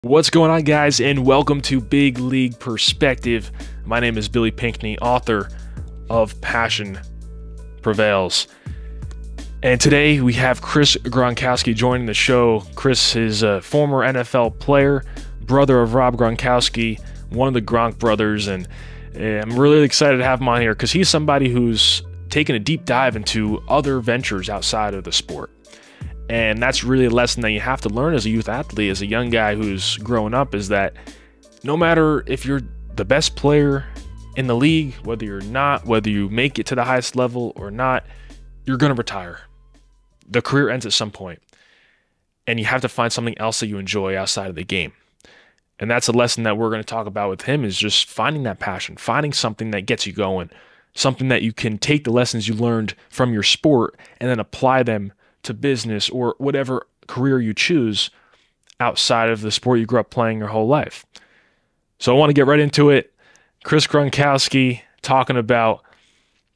What's going on, guys, and welcome to Big League Perspective. My name is Billy Pinkney, author of Passion Prevails. And today we have Chris Gronkowski joining the show. Chris is a former NFL player, brother of Rob Gronkowski, one of the Gronk brothers, and I'm really excited to have him on here because he's somebody who's taken a deep dive into other ventures outside of the sport. And that's really a lesson that you have to learn as a youth athlete, as a young guy who's growing up, is that no matter if you're the best player in the league, whether you're not, whether you make it to the highest level or not, you're going to retire. The career ends at some point, and you have to find something else that you enjoy outside of the game. And that's a lesson that we're going to talk about with him, is just finding that passion, finding something that gets you going, something that you can take the lessons you learned from your sport and then apply them to business or whatever career you choose outside of the sport you grew up playing your whole life. So I want to get right into it. Chris Gronkowski talking about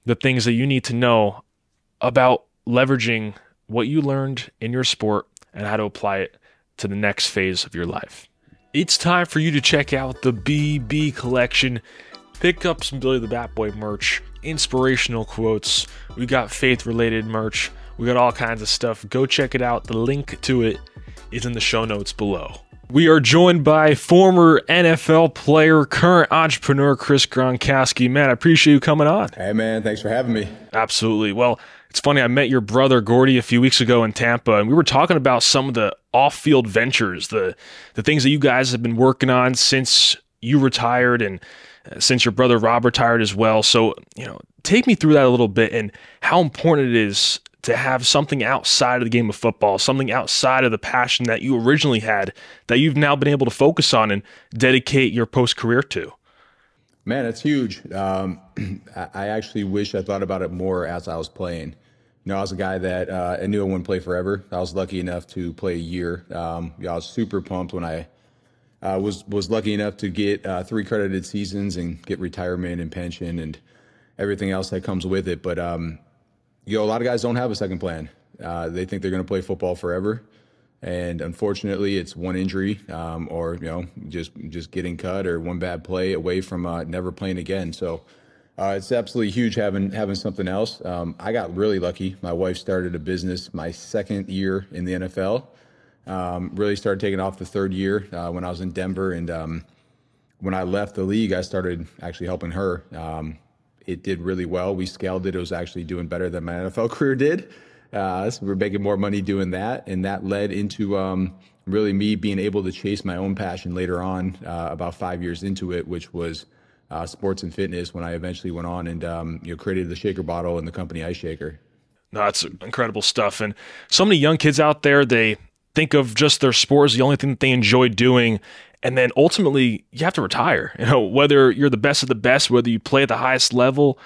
the things that you need to know about leveraging what you learned in your sport and how to apply it to the next phase of your life. It's time for you to check out the BB collection. Pick up some Billy the Batboy merch, inspirational quotes. We got faith-related merch. We got all kinds of stuff. Go check it out. The link to it is in the show notes below. We are joined by former NFL player, current entrepreneur, Chris Gronkowski. Man, I appreciate you coming on. Hey, man. Thanks for having me. Absolutely. Well, it's funny. I met your brother, Gordy, a few weeks ago in Tampa, and we were talking about some of the off-field ventures, the things that you guys have been working on since you retired and since your brother Rob retired as well. So, take me through that a little bit and how important it is to have something outside of the game of football, something outside of the passion that you originally had that you've now been able to focus on and dedicate your post-career to. Man, it's huge. I actually wish I thought about it more as I was playing. I was a guy that I knew I wouldn't play forever. I was lucky enough to play a year. I was super pumped when I was lucky enough to get 3 credited seasons and get retirement and pension and everything else that comes with it. But a lot of guys don't have a second plan. They think they're going to play football forever, and unfortunately, it's one injury or just getting cut or one bad play away from never playing again. So it's absolutely huge having something else. I got really lucky. My wife started a business my second year in the NFL. Really started taking off the third year when I was in Denver, and when I left the league, I started actually helping her. It did really well. We scaled it. It was actually doing better than my NFL career did. So we're making more money doing that. And that led into really me being able to chase my own passion later on, about 5 years into it, which was sports and fitness, when I eventually went on and created the shaker bottle and the company Ice Shaker. No, that's incredible stuff. And so many young kids out there, they think of just their sport as the only thing that they enjoy doing. And then ultimately, you have to retire. Whether you're the best of the best, whether you play at the highest level,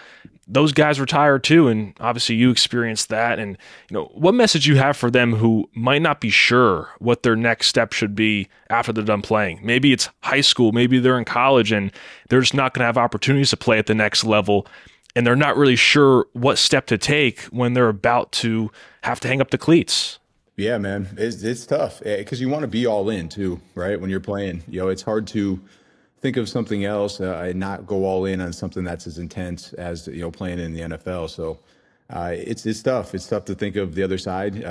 those guys retire too. And obviously, you experienced that. And what message you have for them who might not be sure what their next step should be after they're done playing? Maybe it's high school, maybe they're in college, and they're just not going to have opportunities to play at the next level. And they're not really sure what step to take when they're about to have to hang up the cleats. Yeah, man, it's tough because you want to be all in too, right? When you're playing, it's hard to think of something else and not go all in on something that's as intense as playing in the NFL. So it's tough. It's tough to think of the other side,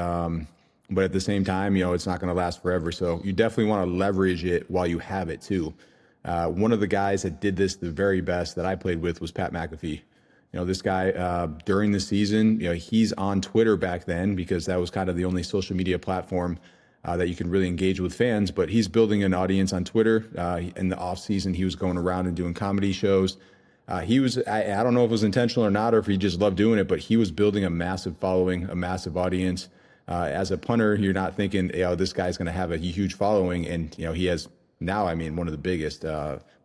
but at the same time, it's not going to last forever. So you definitely want to leverage it while you have it too. One of the guys that did this the very best that I played with was Pat McAfee. This guy, during the season, he's on Twitter back then because that was kind of the only social media platform that you can really engage with fans. But he's building an audience on Twitter. In the off season, he was going around and doing comedy shows. I don't know if it was intentional or not, or if he just loved doing it, but he was building a massive following, a massive audience. As a punter, you're not thinking, this guy's going to have a huge following. And, he has now, one of the biggest,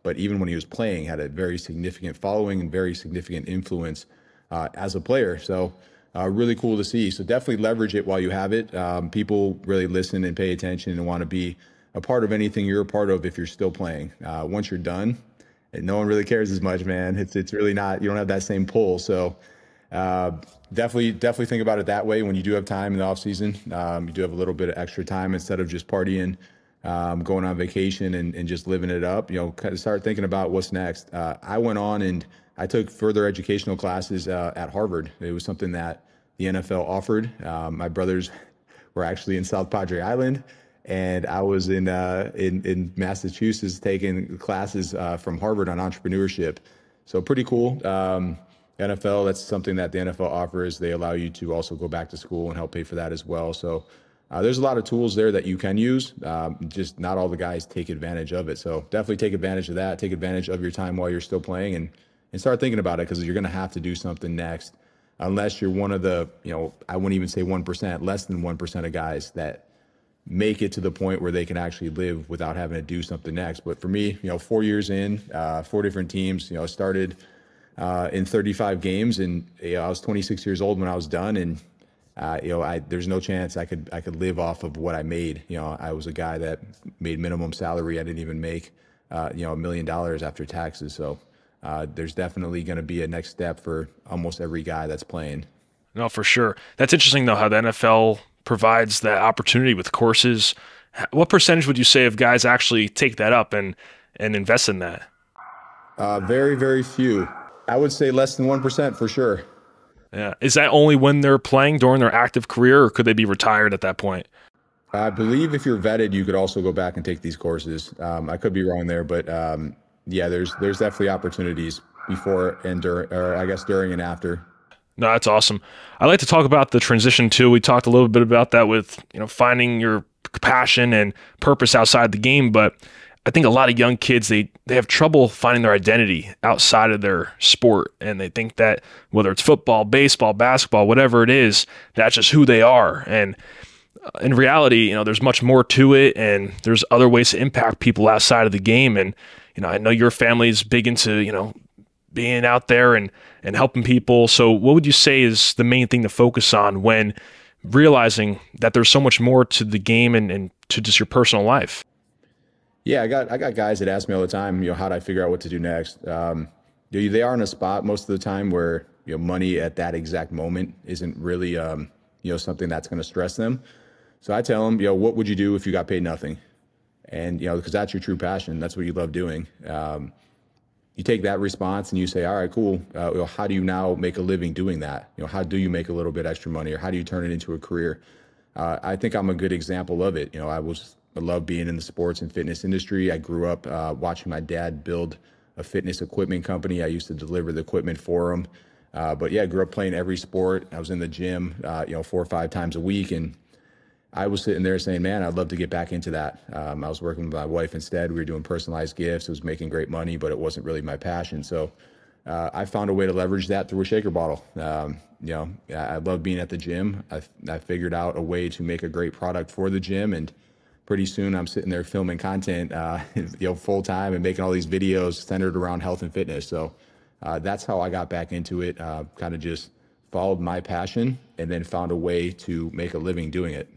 but even when he was playing, had a very significant following and very significant influence as a player. So really cool to see. So definitely leverage it while you have it. People really listen and pay attention and want to be a part of anything you're a part of if you're still playing. Once you're done, and no one really cares as much, man. It's really not, you don't have that same pull. So definitely think about it that way when you do have time in the off season. You do have a little bit of extra time instead of just partying going on vacation and just living it up, kind of start thinking about what's next. I went on and I took further educational classes at Harvard. It was something that the NFL offered. My brothers were actually in South Padre Island, and I was in Massachusetts taking classes from Harvard on entrepreneurship. So pretty cool. NFL, that's something that the NFL offers. They allow you to also go back to school and help pay for that as well. So there's a lot of tools there that you can use. Just not all the guys take advantage of it. So definitely take advantage of that. Take advantage of your time while you're still playing and start thinking about it, because you're going to have to do something next. Unless you're one of the, I wouldn't even say 1%, less than 1% of guys that make it to the point where they can actually live without having to do something next. But for me, 4 years in, 4 different teams, I started in 35 games, and I was 26 years old when I was done. And, there's no chance I could live off of what I made. I was a guy that made minimum salary. I didn't even make, $1 million after taxes. So there's definitely going to be a next step for almost every guy that's playing. No, for sure. That's interesting, though, how the NFL provides that opportunity with courses. What percentage would you say of guys actually take that up and invest in that? Very, very few. I would say less than 1% for sure. Yeah. Is that only when they're playing during their active career, or could they be retired at that point? I believe if you're vetted, you could also go back and take these courses. I could be wrong there, but yeah, there's definitely opportunities before and during, or I guess during and after. No, that's awesome. I'd like to talk about the transition too. We talked a little bit about that with, finding your passion and purpose outside the game, but I think a lot of young kids, they have trouble finding their identity outside of their sport, and they think that whether it's football, baseball, basketball, whatever it is, that's just who they are. And in reality, there's much more to it, and there's other ways to impact people outside of the game. And I know your family's big into being out there and helping people. So what would you say is the main thing to focus on when realizing that there's so much more to the game and to just your personal life? Yeah, I got guys that ask me all the time, how do I figure out what to do next? They are in a spot most of the time where money at that exact moment isn't really something that's going to stress them. So I tell them, what would you do if you got paid nothing? And because that's your true passion, that's what you love doing. You take that response and you say, all right, cool. How do you now make a living doing that? How do you make a little bit extra money, or how do you turn it into a career? I think I'm a good example of it. I love being in the sports and fitness industry. I grew up watching my dad build a fitness equipment company. I used to deliver the equipment for him. But yeah, I grew up playing every sport. I was in the gym, 4 or 5 times a week. And I was sitting there saying, man, I'd love to get back into that. I was working with my wife instead. We were doing personalized gifts. It was making great money, but it wasn't really my passion. So I found a way to leverage that through a shaker bottle. I love being at the gym. I figured out a way to make a great product for the gym, and pretty soon I'm sitting there filming content, full time and making all these videos centered around health and fitness. So that's how I got back into it. Kind of just followed my passion and then found a way to make a living doing it.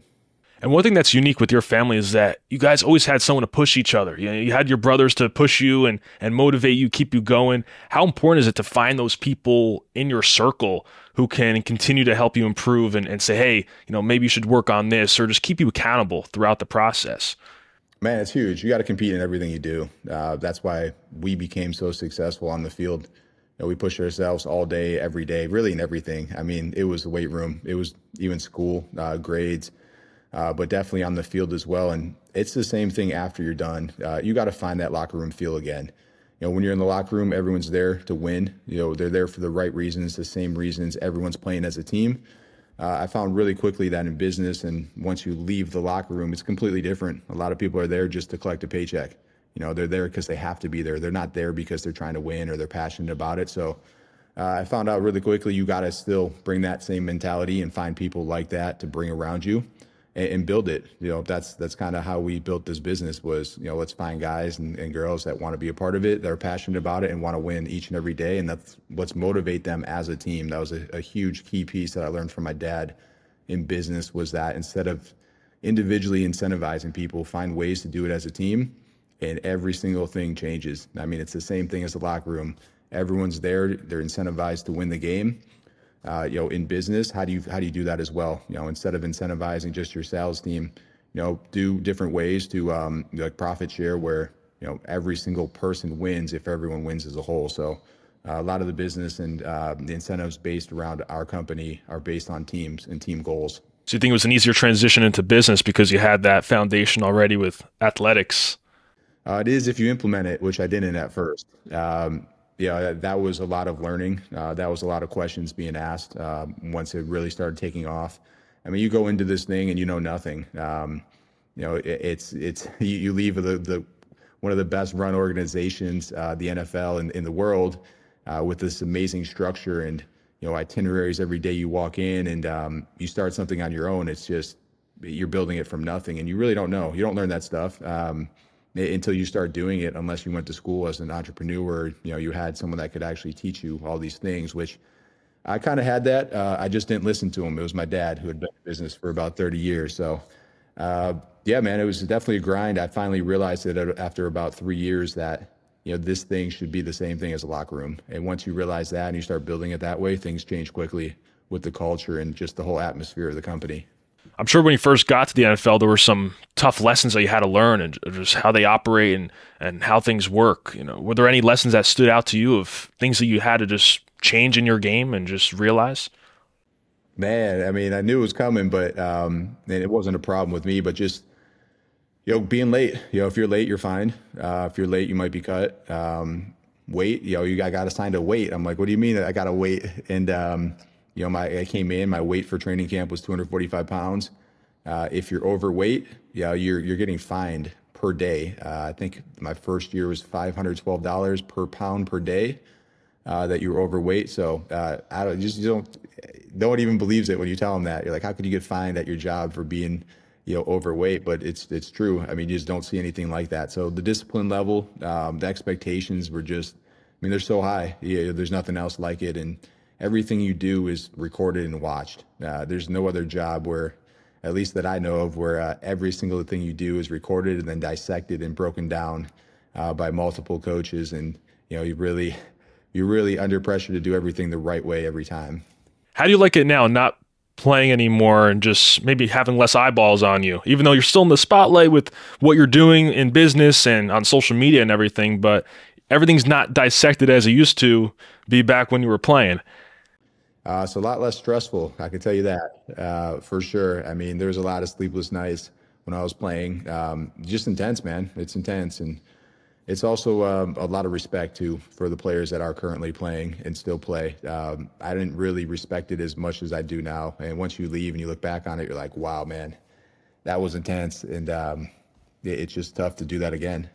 And one thing that's unique with your family is that you guys always had someone to push each other. You had your brothers to push you and motivate you, keep you going. How important is it to find those people in your circle who can continue to help you improve and say, hey, maybe you should work on this, or just keep you accountable throughout the process? Man, it's huge. You got to compete in everything you do. That's why we became so successful on the field. We pushed ourselves all day, every day, really in everything. I mean, it was the weight room. It was even school, grades. But definitely on the field as well. And it's the same thing after you're done. You got to find that locker room feel again. When you're in the locker room, everyone's there to win. They're there for the right reasons, the same reasons. Everyone's playing as a team. I found really quickly that in business, and once you leave the locker room, it's completely different. A lot of people are there just to collect a paycheck. They're there because they have to be there. They're not there because they're trying to win or they're passionate about it. So I found out really quickly you got to still bring that same mentality and find people like that to bring around you and build it. That's kind of how we built this business was, let's find guys and girls that want to be a part of it, that are passionate about it and want to win each and every day. And that's what's motivate them as a team. That was a huge key piece that I learned from my dad in business, was that instead of individually incentivizing people, find ways to do it as a team, and every single thing changes. I mean, it's the same thing as the locker room. Everyone's there. They're incentivized to win the game. In business, how do you do that as well? Instead of incentivizing just your sales team, do different ways to like profit share where, every single person wins if everyone wins as a whole. So a lot of the business and the incentives based around our company are based on teams and team goals. So you think it was an easier transition into business because you had that foundation already with athletics? It is if you implement it, which I didn't at first. Yeah, that was a lot of learning. That was a lot of questions being asked once it really started taking off. I mean, you go into this thing and you know nothing. It's you leave the one of the best run organizations, the NFL in the world, with this amazing structure and itineraries every day you walk in, and you start something on your own. It's just you're building it from nothing, and you really don't know. You don't learn that stuff until you start doing it, unless you went to school as an entrepreneur. You had someone that could actually teach you all these things, which I kind of had that. I just didn't listen to him. It was my dad who had been in business for about 30 years. So, yeah, man, it was definitely a grind. I finally realized that after about 3 years that, this thing should be the same thing as a locker room. And once you realize that and you start building it that way, things change quickly with the culture and just the whole atmosphere of the company. I'm sure when you first got to the NFL, there were some tough lessons that you had to learn and just how they operate and how things work. Were there any lessons that stood out to you of things that you had to just change in your game and just realize? Man, I mean, I knew it was coming, but and it wasn't a problem with me, but just, being late. If you're late, you're fine. If you're late, you might be cut. Wait, I got assigned to wait. I'm like, what do you mean I got to wait? And, I came in, my weight for training camp was 245 pounds. If you're overweight, you're getting fined per day. I think my first year was $512 per pound per day that you were overweight. So no one even believes it when you tell them that. You're like, how could you get fined at your job for being overweight? But it's true. I mean, you just don't see anything like that. So the discipline level, the expectations were just, they're so high. There's nothing else like it. And everything you do is recorded and watched. There's no other job where, at least that I know of, where every single thing you do is recorded and then dissected and broken down by multiple coaches. And, you're really under pressure to do everything the right way every time. How do you like it now, not playing anymore and just maybe having less eyeballs on you, even though you're still in the spotlight with what you're doing in business and on social media and everything, but everything's not dissected as it used to be back when you were playing? It's a lot less stressful, I can tell you that, for sure. I mean, there was a lot of sleepless nights when I was playing. Just intense, man. It's intense. And it's also a lot of respect, too, for the players that are currently playing and still play. I didn't really respect it as much as I do now. And once you leave and you look back on it, you're like, wow, man, that was intense. And it's just tough to do that again.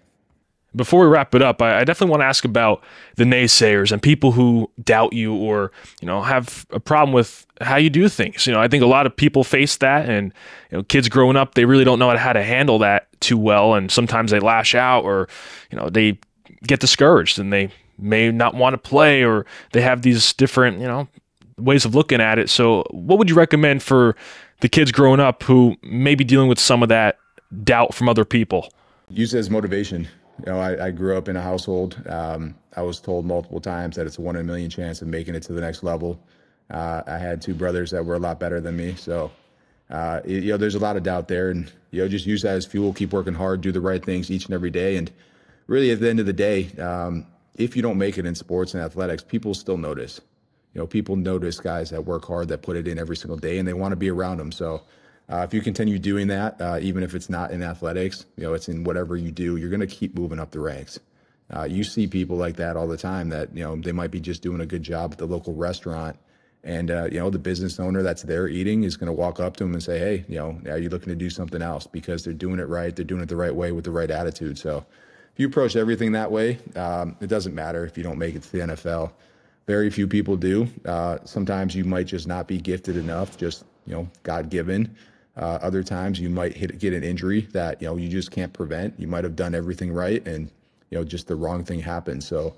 Before we wrap it up, I definitely want to ask about the naysayers and people who doubt you or, have a problem with how you do things. I think a lot of people face that, and, kids growing up, they really don't know how to handle that too well. And sometimes they lash out or, they get discouraged and they may not want to play, or they have these different, ways of looking at it. So what would you recommend for the kids growing up who may be dealing with some of that doubt from other people? Use it as motivation. I grew up in a household. I was told multiple times that it's a 1 in a million chance of making it to the next level. I had two brothers that were a lot better than me. So, there's a lot of doubt there, and, just use that as fuel, keep working hard, do the right things each and every day. And really at the end of the day, if you don't make it in sports and athletics, people still notice. People notice guys that work hard, that put it in every single day, and they want to be around them. So, if you continue doing that, even if it's not in athletics, it's in whatever you do, you're going to keep moving up the ranks. You see people like that all the time that, they might be just doing a good job at the local restaurant. And, the business owner that's there eating is going to walk up to them and say, hey, are you looking to do something else? Because they're doing it right. They're doing it the right way with the right attitude. So if you approach everything that way, it doesn't matter if you don't make it to the NFL. Very few people do. Sometimes you might just not be gifted enough, just, God-given. Other times you might get an injury that, you just can't prevent. You might have done everything right and, just the wrong thing happened. So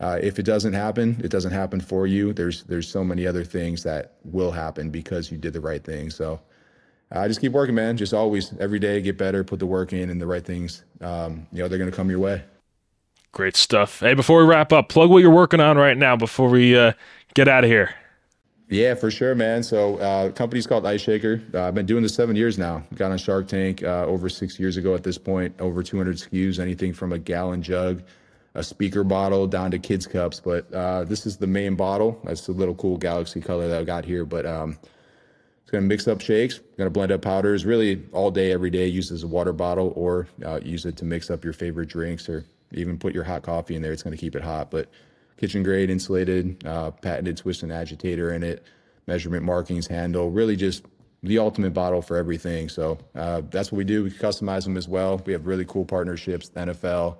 if it doesn't happen for you. There's so many other things that will happen because you did the right thing. So just keep working, man. Just always, every day, get better, put the work in, and the right things, they're going to come your way. Great stuff. Hey, before we wrap up, plug what you're working on right now before we get out of here. Yeah, for sure, man. So, company's called Ice Shaker. I've been doing this 7 years now. Got on Shark Tank over 6 years ago at this point. Over 200 SKUs, anything from a gallon jug, a speaker bottle, down to kids cups. But this is the main bottle. That's the little cool galaxy color that I got here. But it's gonna mix up shakes. Gonna blend up powders. Really, all day, every day. Use as a water bottle, or use it to mix up your favorite drinks, or even put your hot coffee in there. It's gonna keep it hot, but kitchen grade, insulated, patented twist and agitator in it, measurement markings, handle, really just the ultimate bottle for everything. So that's what we do. We customize them as well. We have really cool partnerships, the NFL,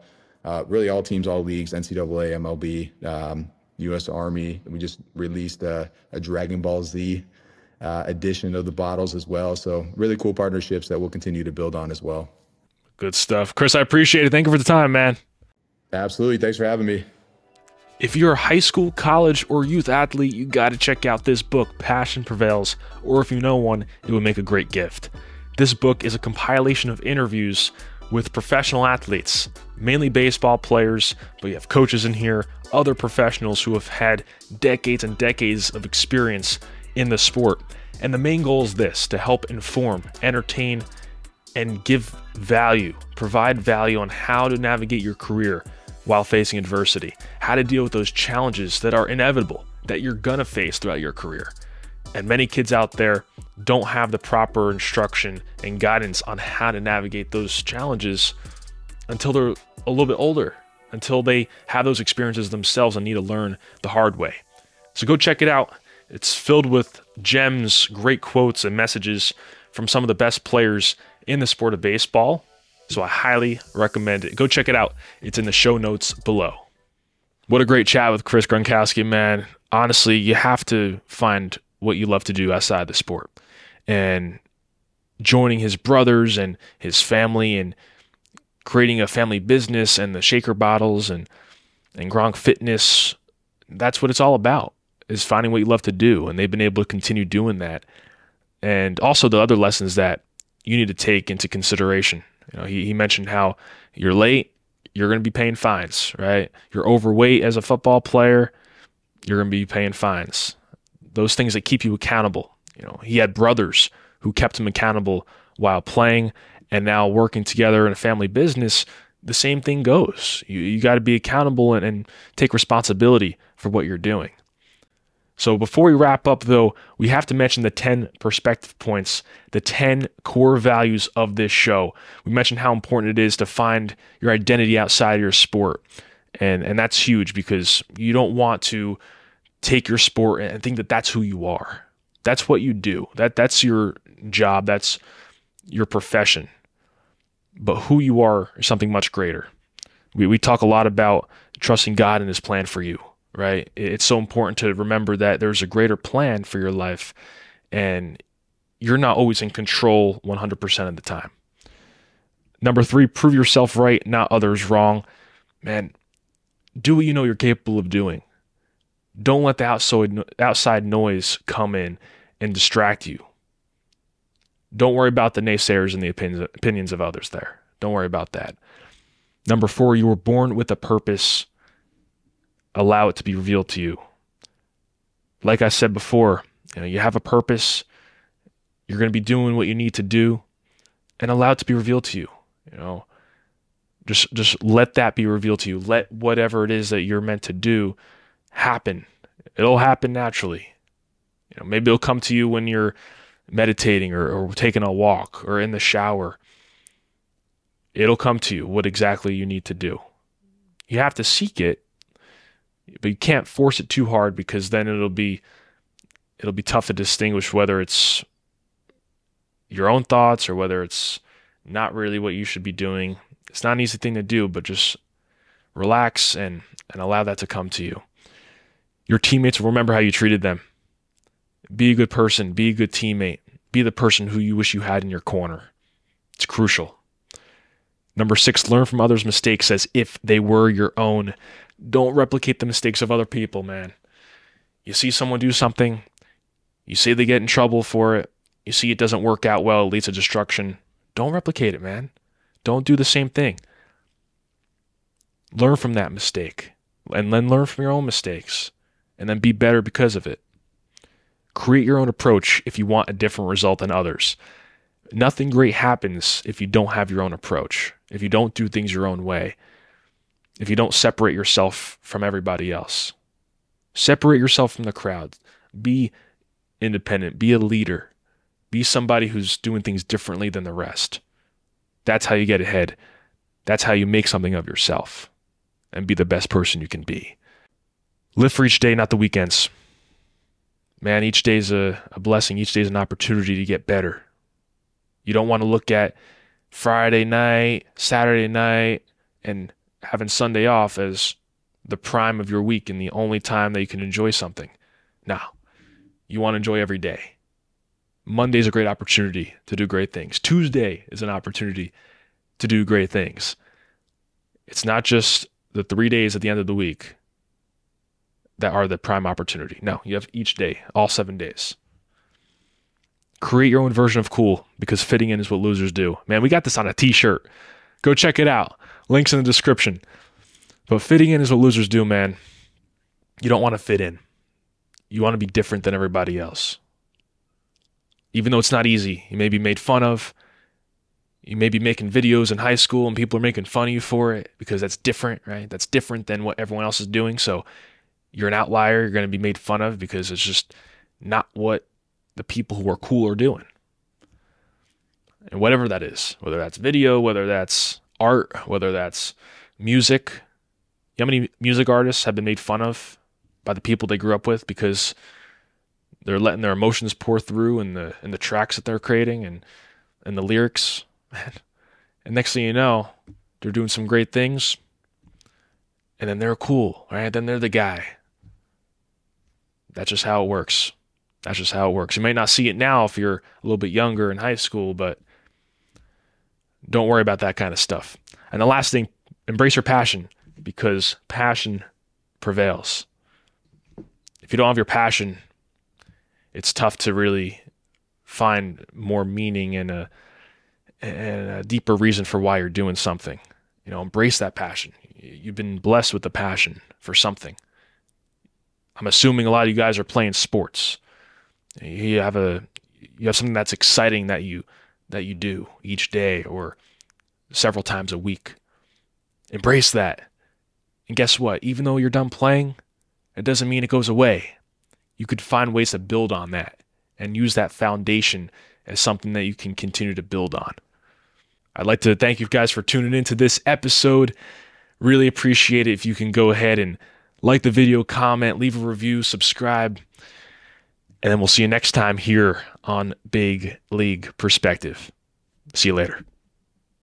really all teams, all leagues, NCAA, MLB, U.S. Army. We just released a Dragon Ball Z edition of the bottles as well. So really cool partnerships that we'll continue to build on as well. Good stuff. Chris, I appreciate it. Thank you for the time, man. Absolutely. Thanks for having me. If you're a high school, college, or youth athlete, you got to check out this book, Passion Prevails, or if you know one, it would make a great gift. This book is a compilation of interviews with professional athletes, mainly baseball players, but you have coaches in here, other professionals who have had decades and decades of experience in the sport. And the main goal is this: to help inform, entertain, and give value, provide value on how to navigate your career while facing adversity, how to deal with those challenges that are inevitable, that you're gonna face throughout your career. And many kids out there don't have the proper instruction and guidance on how to navigate those challenges until they're a little bit older, until they have those experiences themselves and need to learn the hard way. So go check it out. It's filled with gems, great quotes, and messages from some of the best players in the sport of baseball. So I highly recommend it. Go check it out. It's in the show notes below. What a great chat with Chris Gronkowski, man. Honestly, you have to find what you love to do outside the sport. And joining his brothers and his family and creating a family business and the shaker bottles and Gronk Fitness, that's what it's all about, is finding what you love to do. And they've been able to continue doing that. And also the other lessons that you need to take into consideration. You know, he mentioned how you're late, you're going to be paying fines, right? You're overweight as a football player, you're going to be paying fines. Those things that keep you accountable. You know, he had brothers who kept him accountable while playing, and now working together in a family business, the same thing goes. You got to be accountable and take responsibility for what you're doing. So before we wrap up, though, we have to mention the 10 perspective points, the 10 core values of this show. We mentioned how important it is to find your identity outside your sport. And that's huge, because you don't want to take your sport and think that that's who you are. That's what you do. That's your job. That's your profession. But who you are is something much greater. We talk a lot about trusting God and His plan for you. Right? It's so important to remember that there's a greater plan for your life, and you're not always in control 100% of the time. Number 3, prove yourself right, not others wrong. Man, do what you know you're capable of doing. Don't let the outside noise come in and distract you. Don't worry about the naysayers and the opinions of others there. Don't worry about that. Number 4, you were born with a purpose. Allow it to be revealed to you. Like I said before, you have a purpose. You're going to be doing what you need to do, and allow it to be revealed to you. Just let that be revealed to you. Let whatever it is that you're meant to do happen. It'll happen naturally. Maybe it'll come to you when you're meditating or taking a walk or in the shower. It'll come to you what exactly you need to do. You have to seek it, but you can't force it too hard, because then it'll be tough to distinguish whether it's your own thoughts or whether it's not really what you should be doing. It's not an easy thing to do, but just relax and allow that to come to you. Your teammates will remember how you treated them. Be a good person. Be a good teammate. Be the person who you wish you had in your corner. It's crucial. Number 6, learn from others' mistakes as if they were your own. Don't replicate the mistakes of other people, man. You see someone do something, you see they get in trouble for it, you see it doesn't work out well, it leads to destruction. Don't replicate it, man. Don't do the same thing. Learn from that mistake, and then learn from your own mistakes, and then be better because of it. Create your own approach if you want a different result than others. Nothing great happens if you don't have your own approach, if you don't do things your own way, if you don't separate yourself from everybody else. Separate yourself from the crowd. Be independent. Be a leader. Be somebody who's doing things differently than the rest. That's how you get ahead. That's how you make something of yourself and be the best person you can be. Live for each day, not the weekends. Man, each day is a blessing. Each day is an opportunity to get better. You don't want to look at Friday night, Saturday night, and having Sunday off as the prime of your week and the only time that you can enjoy something. No, you want to enjoy every day. Monday's a great opportunity to do great things. Tuesday is an opportunity to do great things. It's not just the 3 days at the end of the week that are the prime opportunity. No, you have each day, all 7 days. Create your own version of cool, because fitting in is what losers do. Man, we got this on a t-shirt. Go check it out. Links in the description. But fitting in is what losers do, man. You don't want to fit in. You want to be different than everybody else. Even though it's not easy, you may be made fun of. You may be making videos in high school and people are making fun of you for it because that's different, right? That's different than what everyone else is doing. So you're an outlier. You're going to be made fun of because it's just not what the people who are cool are doing. And whatever that is, whether that's video, whether that's art, whether that's music. You know how many music artists have been made fun of by the people they grew up with because they're letting their emotions pour through in the tracks that they're creating and the lyrics. And next thing you know, they're doing some great things. And then they're cool, right? Then they're the guy. That's just how it works. That's just how it works. You may not see it now if you're a little bit younger in high school, but don't worry about that kind of stuff. And the last thing, embrace your passion, because passion prevails. If you don't have your passion, it's tough to really find more meaning and a deeper reason for why you're doing something. You know, embrace that passion. You've been blessed with the passion for something. I'm assuming a lot of you guys are playing sports. You have something that's exciting that you do each day or several times a week. Embrace that. And guess what? Even though you're done playing, it doesn't mean it goes away. You could find ways to build on that and use that foundation as something that you can continue to build on. I'd like to thank you guys for tuning into this episode. Really appreciate it if you can go ahead and like the video, comment, leave a review, subscribe. And then we'll see you next time here on Big League Perspective. See you later.